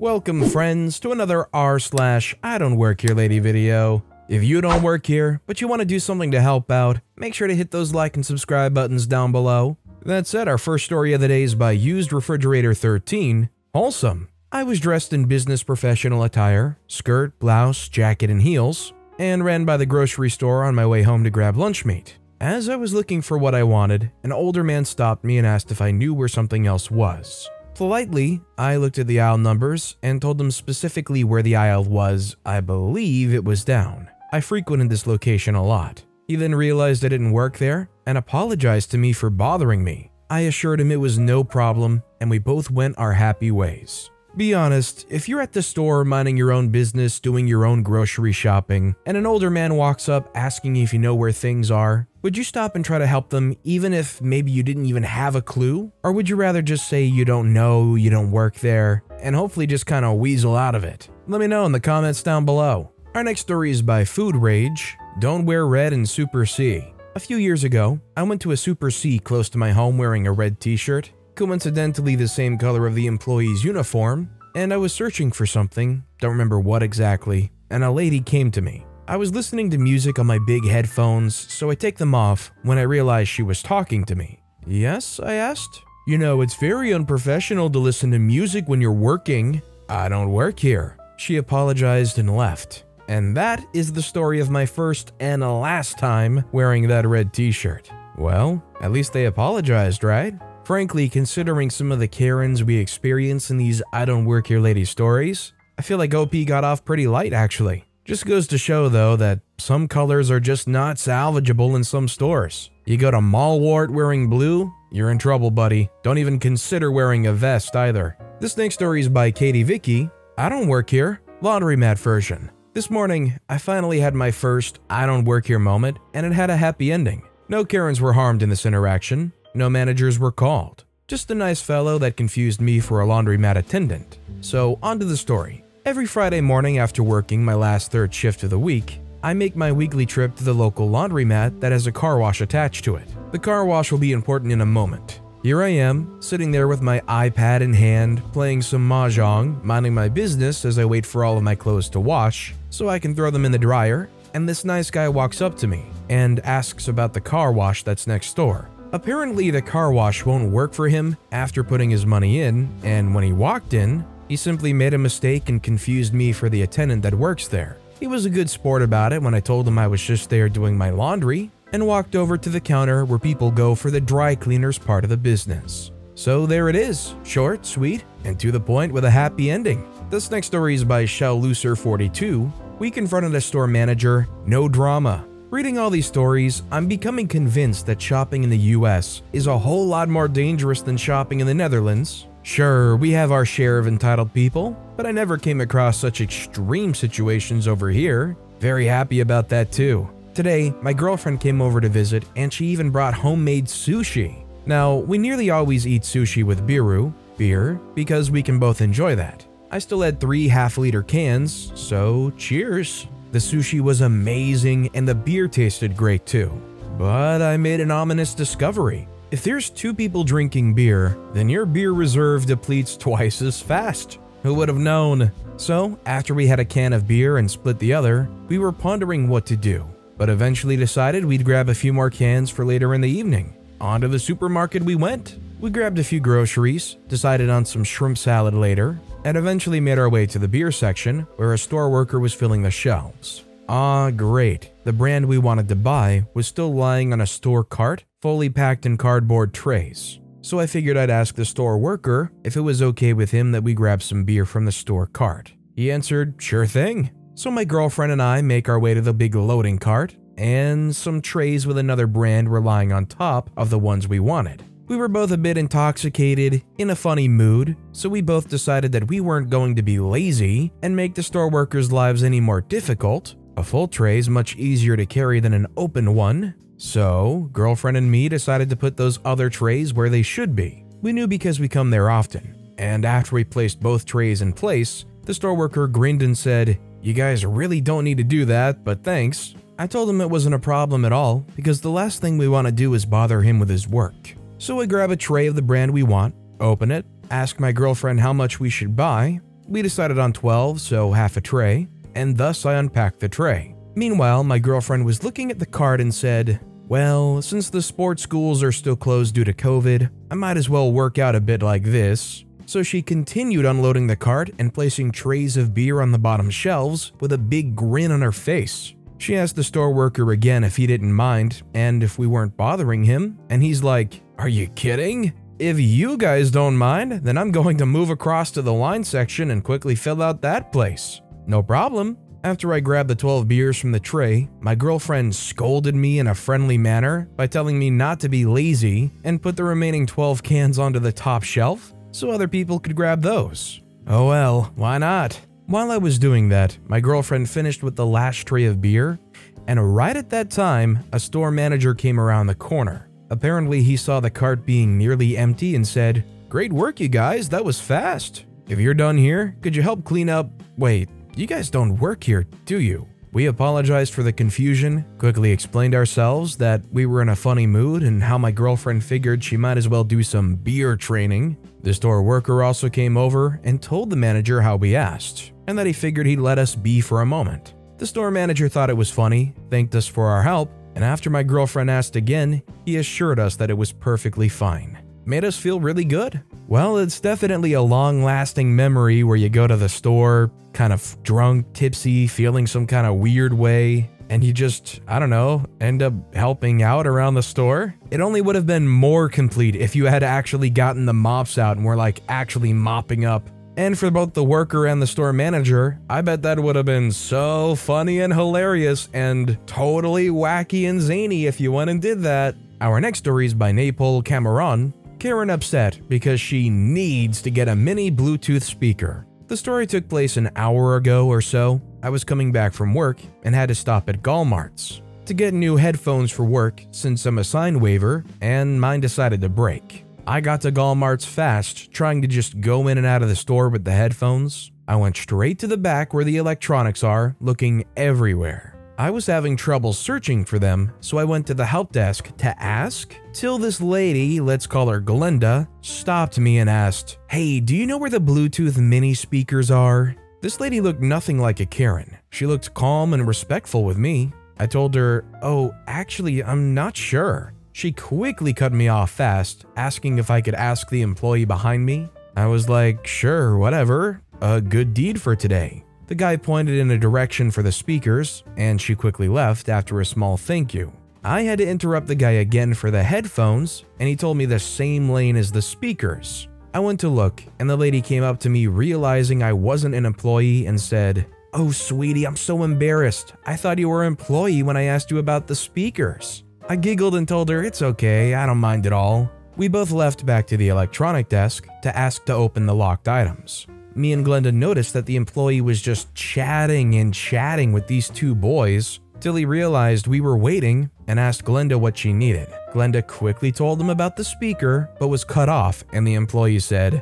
Welcome friends to another r/IDontWorkHereLady video. If you don't work here, but you want to do something to help out, make sure to hit those like and subscribe buttons down below. That said, our first story of the day is by Used Refrigerator 13, Wholesome. I was dressed in business professional attire, skirt, blouse, jacket, and heels, and ran by the grocery store on my way home to grab lunch meat. As I was looking for what I wanted, an older man stopped me and asked if I knew where something else was. Politely, I looked at the aisle numbers and told him specifically where the aisle was. I believe it was down. I frequented this location a lot. He then realized I didn't work there and apologized to me for bothering me. I assured him it was no problem and we both went our happy ways. Be honest, if you're at the store minding your own business, doing your own grocery shopping, and an older man walks up asking if you know where things are, would you stop and try to help them even if maybe you didn't even have a clue? Or would you rather just say you don't know, you don't work there, and hopefully just kind of weasel out of it? Let me know in the comments down below. Our next story is by Food Rage, Don't Wear Red and Super C. A few years ago, I went to a Super C close to my home wearing a red t-shirt, coincidentally the same color of the employee's uniform, and I was searching for something, don't remember what exactly, and a lady came to me. I was listening to music on my big headphones, so I take them off when I realized she was talking to me. Yes, I asked. You know, it's very unprofessional to listen to music when you're working. I don't work here. She apologized and left. And that is the story of my first and last time wearing that red t-shirt. Well, at least they apologized, right? Frankly, considering some of the Karens we experience in these IDontWorkHereLady stories, I feel like OP got off pretty light actually. Just goes to show though that some colors are just not salvageable in some stores. You go to Malmart wearing blue, you're in trouble, buddy. Don't even consider wearing a vest either. This next story is by Katie Vicky, I don't work here, laundromat version. This morning, I finally had my first I don't work here moment, and it had a happy ending. No Karens were harmed in this interaction. No managers were called. Just a nice fellow that confused me for a laundromat attendant. So, on to the story. Every Friday morning after working my last third shift of the week, I make my weekly trip to the local laundromat that has a car wash attached to it. The car wash will be important in a moment. Here I am, sitting there with my iPad in hand, playing some mahjong, minding my business as I wait for all of my clothes to wash, so I can throw them in the dryer, and this nice guy walks up to me and asks about the car wash that's next door. Apparently, the car wash won't work for him after putting his money in, and when he walked in, he simply made a mistake and confused me for the attendant that works there. He was a good sport about it when I told him I was just there doing my laundry, and walked over to the counter where people go for the dry cleaners part of the business. So there it is, short, sweet, and to the point with a happy ending. This next story is by ShellLooser42. We confronted a store manager, no drama. Reading all these stories, I'm becoming convinced that shopping in the US is a whole lot more dangerous than shopping in the Netherlands. Sure, we have our share of entitled people, but I never came across such extreme situations over here. Very happy about that too. Today, my girlfriend came over to visit and she even brought homemade sushi. Now, we nearly always eat sushi with beer, because we can both enjoy that. I still had 3 half-liter cans, so cheers. The sushi was amazing and the beer tasted great too. But I made an ominous discovery. If there's 2 people drinking beer, then your beer reserve depletes twice as fast. Who would have known? So, after we had a can of beer and split the other, we were pondering what to do, but eventually decided we'd grab a few more cans for later in the evening. On to the supermarket we went. We grabbed a few groceries, decided on some shrimp salad later, and eventually made our way to the beer section where a store worker was filling the shelves. Ah, great. The brand we wanted to buy was still lying on a store cart, fully packed in cardboard trays. So I figured I'd ask the store worker if it was okay with him that we grab some beer from the store cart. He answered, sure thing. So my girlfriend and I make our way to the big loading cart, and some trays with another brand were lying on top of the ones we wanted. We were both a bit intoxicated, in a funny mood, so we both decided that we weren't going to be lazy and make the store workers' lives any more difficult. A full tray is much easier to carry than an open one, so girlfriend and me decided to put those other trays where they should be. We knew because we come there often, and after we placed both trays in place, the store worker grinned and said, "You guys really don't need to do that, but thanks." I told him it wasn't a problem at all because the last thing we want to do is bother him with his work. So I grab a tray of the brand we want, open it, ask my girlfriend how much we should buy. We decided on 12, so half a tray, and thus I unpacked the tray. Meanwhile, my girlfriend was looking at the cart and said, "Well, since the sports schools are still closed due to COVID, I might as well work out a bit like this." So she continued unloading the cart and placing trays of beer on the bottom shelves with a big grin on her face. She asked the store worker again if he didn't mind and if we weren't bothering him, and he's like, "Are you kidding? If you guys don't mind, then I'm going to move across to the wine section and quickly fill out that place." No problem. After I grabbed the 12 beers from the tray, my girlfriend scolded me in a friendly manner by telling me not to be lazy and put the remaining 12 cans onto the top shelf so other people could grab those. Oh well, why not? While I was doing that, my girlfriend finished with the last tray of beer, and right at that time, a store manager came around the corner. Apparently, he saw the cart being nearly empty and said, "Great work, you guys, that was fast. If you're done here, could you help clean up? Wait, you guys don't work here, do you?" We apologized for the confusion, quickly explained ourselves that we were in a funny mood and how my girlfriend figured she might as well do some beer training. The store worker also came over and told the manager how we asked, and that he figured he'd let us be for a moment. The store manager thought it was funny, thanked us for our help, and after my girlfriend asked again, he assured us that it was perfectly fine. Made us feel really good. Well, it's definitely a long-lasting memory where you go to the store, kind of drunk, tipsy, feeling some kind of weird way, and you just, I don't know, end up helping out around the store. It only would have been more complete if you had actually gotten the mops out and were like actually mopping up. And for both the worker and the store manager, I bet that would have been so funny and hilarious and totally wacky and zany if you went and did that. Our next story is by Napole Cameron. Karen upset because she needs to get a mini Bluetooth speaker. The story took place an hour ago or so. I was coming back from work and had to stop at Malmart's to get new headphones for work since I'm a sign waiver and mine decided to break. I got to Malmart's fast, trying to just go in and out of the store with the headphones. I went straight to the back where the electronics are, looking everywhere. I was having trouble searching for them, so I went to the help desk to ask, till this lady, let's call her Glenda, stopped me and asked, "Hey, do you know where the Bluetooth mini speakers are?" This lady looked nothing like a Karen. She looked calm and respectful with me. I told her, "Oh, actually, I'm not sure." She quickly cut me off fast, asking if I could ask the employee behind me. I was like, "Sure, whatever, a good deed for today." The guy pointed in a direction for the speakers, and she quickly left after a small thank you. I had to interrupt the guy again for the headphones, and he told me the same lane as the speakers. I went to look, and the lady came up to me realizing I wasn't an employee and said, "Oh, sweetie, I'm so embarrassed. I thought you were an employee when I asked you about the speakers." I giggled and told her it's okay, I don't mind at all. We both left back to the electronic desk to ask to open the locked items. Me and Glenda noticed that the employee was just chatting and chatting with these two boys till he realized we were waiting and asked Glenda what she needed. Glenda quickly told him about the speaker, but was cut off, and the employee said,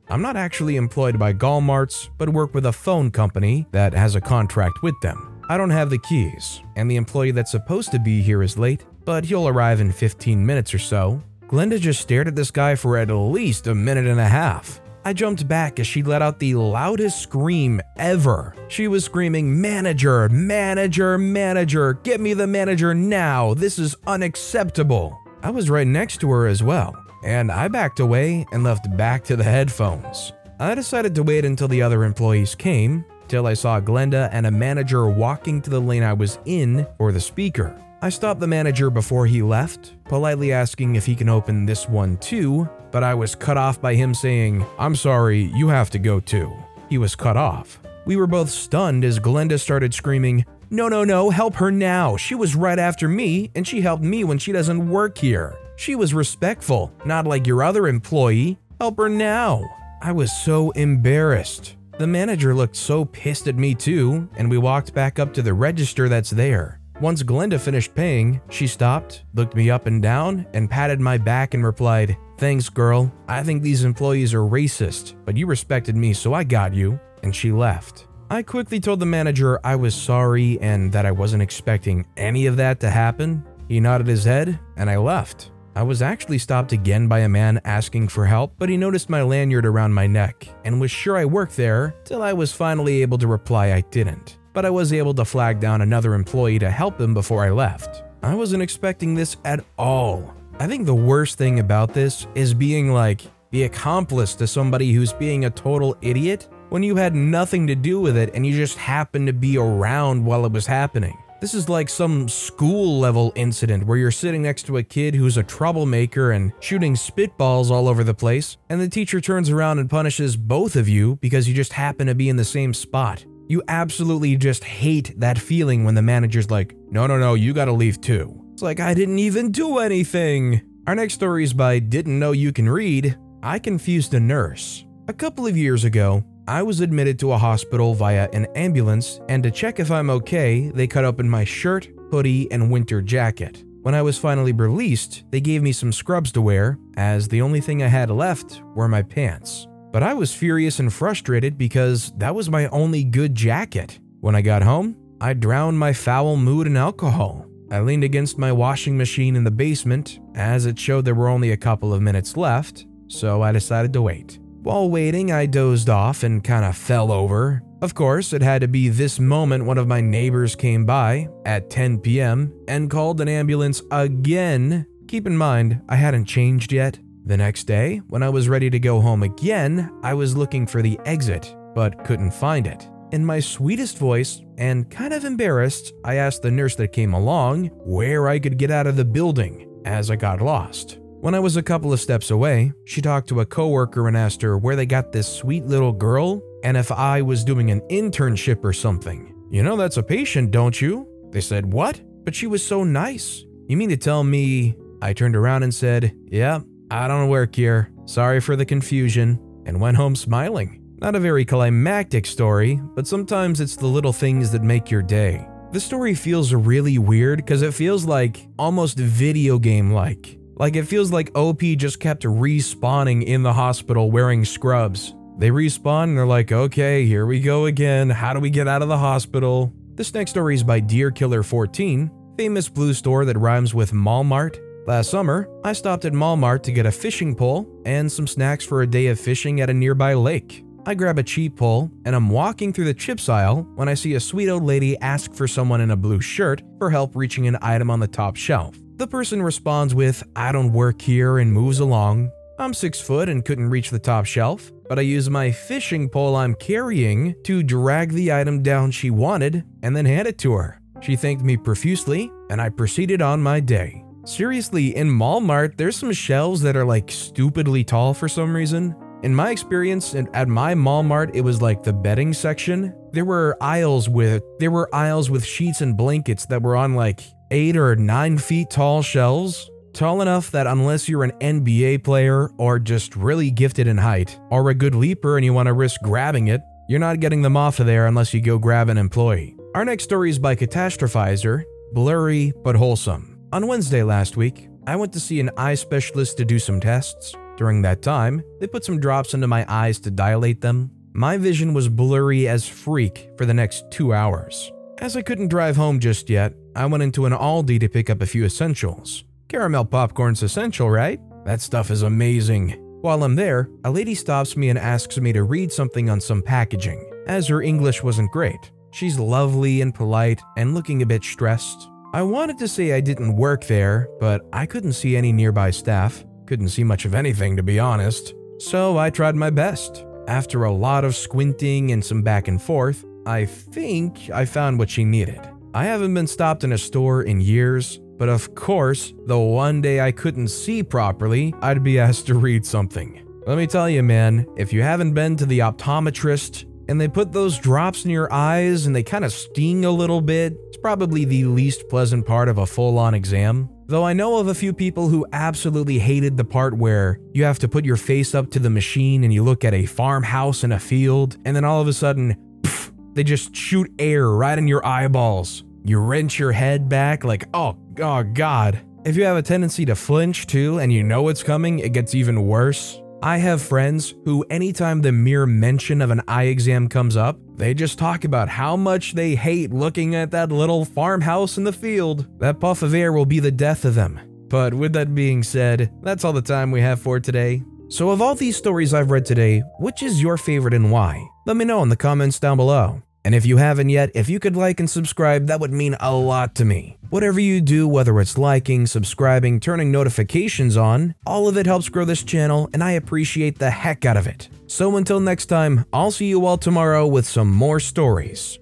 "I'm not actually employed by Malmart's, but work with a phone company that has a contract with them. I don't have the keys, and the employee that's supposed to be here is late, but he'll arrive in 15 minutes or so." Glenda just stared at this guy for at least a minute and a half. I jumped back as she let out the loudest scream ever. She was screaming, "Manager, manager, manager, get me the manager now, this is unacceptable." I was right next to her as well, and I backed away and left back to the headphones. I decided to wait until the other employees came, till I saw Glenda and a manager walking to the lane I was in for the speaker. I stopped the manager before he left, politely asking if he can open this one too, but I was cut off by him saying, "I'm sorry, you have to go too." He was cut off. We were both stunned as Glenda started screaming, No, help her now. She was right after me, and she helped me when she doesn't work here. She was respectful, not like your other employee. Help her now." I was so embarrassed. The manager looked so pissed at me too, and we walked back up to the register that's there. Once Glenda finished paying, she stopped, looked me up and down, and patted my back and replied, "Thanks, girl. I think these employees are racist, but you respected me, so I got you," and she left. I quickly told the manager I was sorry and that I wasn't expecting any of that to happen. He nodded his head, and I left. I was actually stopped again by a man asking for help, but he noticed my lanyard around my neck and was sure I worked there till I was finally able to reply I didn't. But I was able to flag down another employee to help him before I left. I wasn't expecting this at all. I think the worst thing about this is being like the accomplice to somebody who's being a total idiot when you had nothing to do with it and you just happened to be around while it was happening. This is like some school level incident where you're sitting next to a kid who's a troublemaker and shooting spitballs all over the place, and the teacher turns around and punishes both of you because you just happen to be in the same spot. You absolutely just hate that feeling when the manager's like, no, you gotta leave too. It's like, I didn't even do anything. Our next story is by Didn't Know You Can Read. I confused a nurse. A couple of years ago, I was admitted to a hospital via an ambulance, and to check if I'm okay, they cut open my shirt, hoodie, and winter jacket. When I was finally released, they gave me some scrubs to wear, as the only thing I had left were my pants. But I was furious and frustrated because that was my only good jacket. When I got home, I drowned my foul mood in alcohol. I leaned against my washing machine in the basement, as it showed there were only a couple of minutes left, so I decided to wait. While waiting, I dozed off and kinda fell over. Of course, it had to be this moment one of my neighbors came by at 10 p.m. and called an ambulance again. Keep in mind, I hadn't changed yet. The next day, when I was ready to go home again, I was looking for the exit, but couldn't find it. In my sweetest voice, and kind of embarrassed, I asked the nurse that came along where I could get out of the building, as I got lost. When I was a couple of steps away, she talked to a coworker and asked her where they got this sweet little girl and if I was doing an internship or something. You know that's a patient, don't you? They said, what? But she was so nice. You mean to tell me? I turned around and said, yeah, I don't work here. Sorry for the confusion, and went home smiling. Not a very climactic story, but sometimes it's the little things that make your day. The story feels really weird because it feels like almost video game-like. Like it feels like OP just kept respawning in the hospital wearing scrubs. They respawn and they're like, okay, here we go again. How do we get out of the hospital? This next story is by DeerKiller14, famous blue store that rhymes with Malmart. Last summer, I stopped at Malmart to get a fishing pole and some snacks for a day of fishing at a nearby lake. I grab a cheap pole and I'm walking through the chips aisle when I see a sweet old lady ask for someone in a blue shirt for help reaching an item on the top shelf. The person responds with, I don't work here, and moves along. I'm 6 foot and couldn't reach the top shelf, but I use my fishing pole I'm carrying to drag the item down she wanted and then hand it to her. She thanked me profusely and I proceeded on my day. Seriously, in Malmart, there's some shelves that are like stupidly tall for some reason. In my experience, at my Malmart, it was like the bedding section. There were aisles with sheets and blankets that were on like 8 or 9 feet tall shelves. Tall enough that unless you're an NBA player or just really gifted in height, or a good leaper and you want to risk grabbing it, you're not getting them off of there unless you go grab an employee. Our next story is by Catastrophizer, blurry but wholesome. On Wednesday last week, I went to see an eye specialist to do some tests. During that time, they put some drops into my eyes to dilate them. My vision was blurry as freak for the next 2 hours. As I couldn't drive home just yet, I went into an Aldi to pick up a few essentials. Caramel popcorn's essential, right? That stuff is amazing. While I'm there, a lady stops me and asks me to read something on some packaging, as her English wasn't great. She's lovely and polite and looking a bit stressed. I wanted to say I didn't work there, but I couldn't see any nearby staff. Couldn't see much of anything, to be honest. So I tried my best. After a lot of squinting and some back and forth, I think I found what she needed. I haven't been stopped in a store in years, but of course, the one day I couldn't see properly, I'd be asked to read something. Let me tell you, man, if you haven't been to the optometrist and they put those drops in your eyes and they kind of sting a little bit, it's probably the least pleasant part of a full-on exam. Though I know of a few people who absolutely hated the part where you have to put your face up to the machine and you look at a farmhouse in a field, and then all of a sudden, pff, they just shoot air right in your eyeballs. You wrench your head back like, oh God. If you have a tendency to flinch too and you know it's coming, it gets even worse. I have friends who anytime the mere mention of an eye exam comes up, they just talk about how much they hate looking at that little farmhouse in the field. That puff of air will be the death of them. But with that being said, that's all the time we have for today. So of all these stories I've read today, which is your favorite and why? Let me know in the comments down below. And if you haven't yet, if you could like and subscribe, that would mean a lot to me. Whatever you do, whether it's liking, subscribing, turning notifications on, all of it helps grow this channel and I appreciate the heck out of it. So until next time, I'll see you all tomorrow with some more stories.